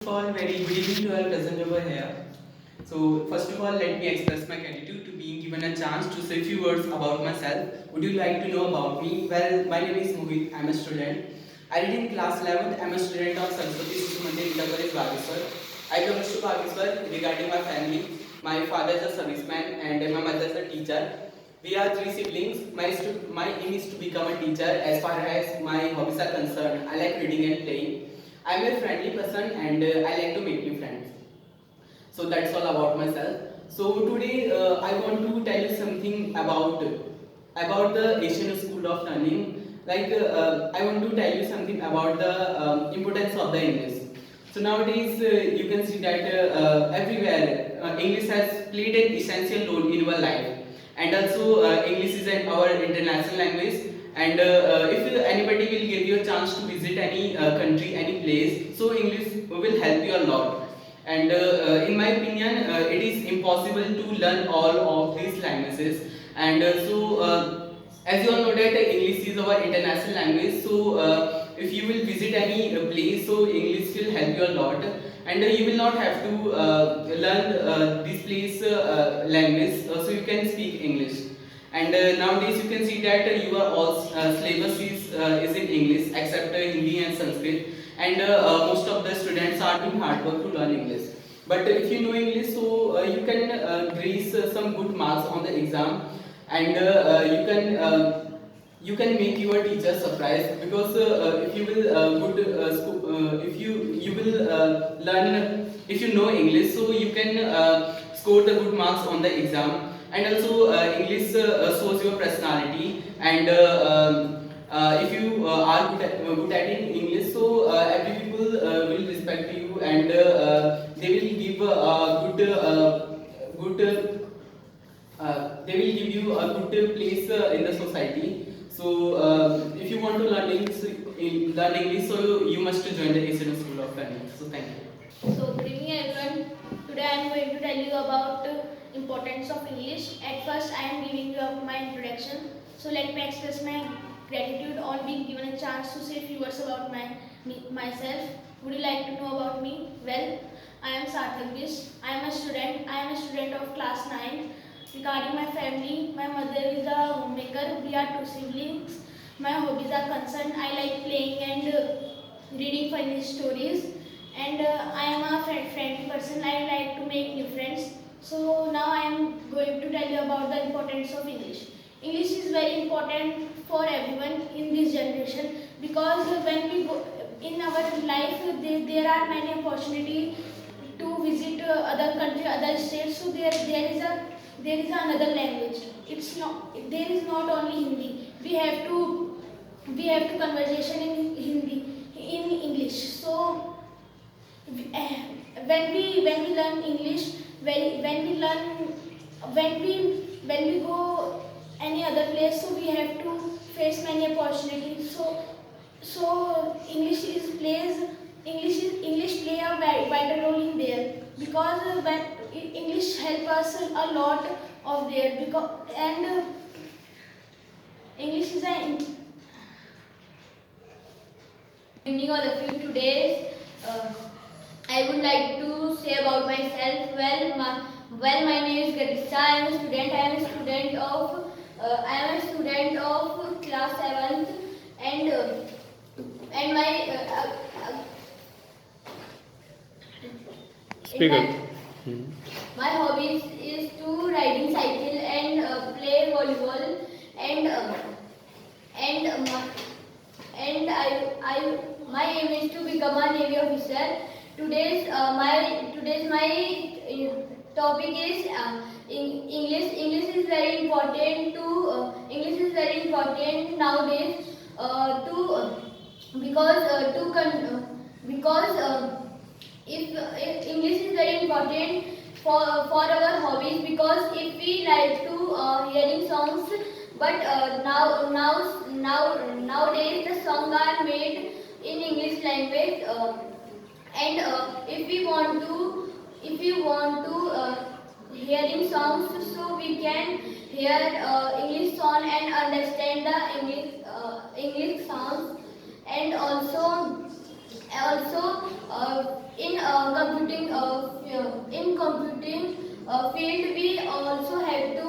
First of all, very good evening to all present over here. So, first of all, let me express my gratitude to being given a chance to say a few words about myself. Would you like to know about me? Well, my name is Mohit. I'm a student. I read in class 11th. I'm a student of Saraswati Shishu Mandir Inter College Bageshwar. I belong to Bageshwar. Regarding my family, my father is a serviceman and my mother is a teacher. We are three siblings. My aim is to become a teacher. As far as my hobbies are concerned, I like reading and playing. I'm a friendly person and I like to make new friends. So that's all about myself. So today I want to tell you something about the Asian School of Learning. I want to tell you something about the importance of the English. So nowadays you can see that everywhere English has played an essential role in our life, and also English is our international language. And if anybody will give you a chance to visit any country, any place, so English will help you a lot. And in my opinion, it is impossible to learn all of these languages. And as you all know that English is our international language. So if you will visit any place, so English will help you a lot. And you will not have to learn this place language, so you can speak English. And nowadays you can see that your all syllabus is in English except Hindi and Sanskrit. And most of the students are doing hard work to learn English. But if you know English, so you can grace some good marks on the exam, and you can make your teacher surprised, because if you will if you will learn, if you know English, so you can score the good marks on the exam. And also English shows your personality. And if you are good at in English, so every people will respect you, and they will give a good they will give you a good place in the society. So if you want to learn English, so you must join the Asian School of Learning. So thank you. So good evening everyone. Today I am going to tell you about importance of English. At first I am giving you my introduction. So let me express my gratitude on being given a chance to say a few words about myself. Would you like to know about me? Well, I am Sarthak Bish. I am a student. I am a student of class 9. Regarding my family, my mother is a homemaker. We are two siblings. My hobbies are concerned. I like playing and reading funny stories. And I am a friendly person. I like to make new friends. So now I am going to tell you about the importance of English. English is very important for everyone in this generation, because when we go in our life, there are many opportunities to visit other country, other states. So there is another language. It's not, there is not only Hindi. We have to conversation in Hindi, in English. So when we learn English, when we learn when we go any other place, so we have to face many opportunities. So English play a very vital role in there, because when English help us a lot of there, because and English is an evening all of you today. I would like to say about myself. My name is Gadisha. I am a student of class 7th, and my Speak up. my hobbies is to riding cycle and play volleyball, and and my aim is to become a Navy officer. Today's my topic is English. English is very important nowadays, because if English is very important for our hobbies, because if we like to hearing songs, but nowadays the songs are made in English language, and if we want to hearing songs, so we can hear English song and understand the English songs. And also in computing field we also have to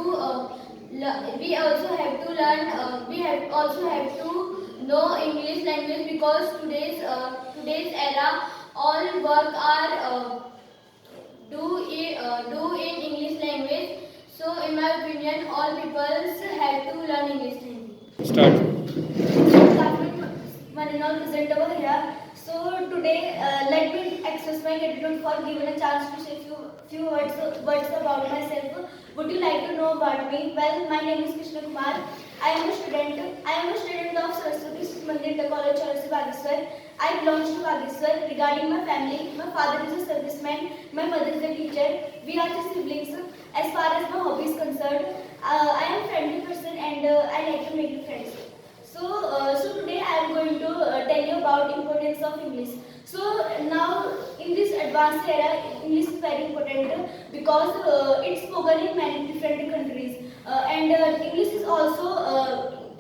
we also have to learn we have also have to know English language because today's era all work are do in English language. So in my opinion, all people have to learn English language. Start. Marinol present over here. So today, let me express my gratitude for giving a chance to say few words about myself. Would you like to know about me? Well, my name is Krishna Kumar. I am a student of Saraswati Mandir Inter College, Chaurasi, Bageshwar. I belong to Bageshwar. Regarding my family, my father is a serviceman. My mother is a teacher. We are three siblings. As far as my hobby is concerned, I am a friendly person and I like to make friends. So today I am going to tell you about importance of English. So now in this advanced era, English is very important because it's spoken in many different countries, and English is also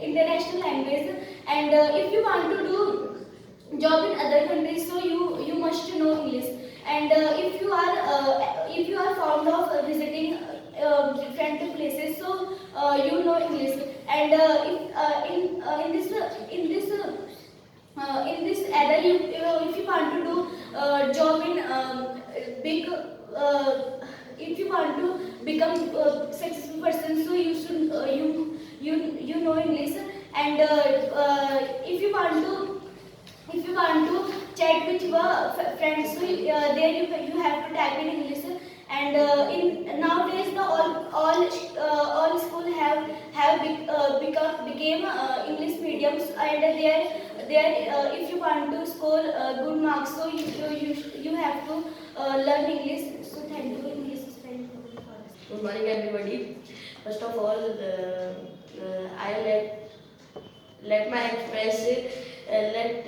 international language. And if you want to do job in other countries, so you must know English. And if you are fond of visiting different places, so you know English. And in this era, if you want to do job in big if you want to become successful person, so you should you know English. And if you want to chat with your friends, so there you have to type in English. And in nowadays the all school became English mediums. And there if you want to score good marks, so you have to learn English. So thank you. English is very important for us. Good morning, everybody. First of all, I let my express let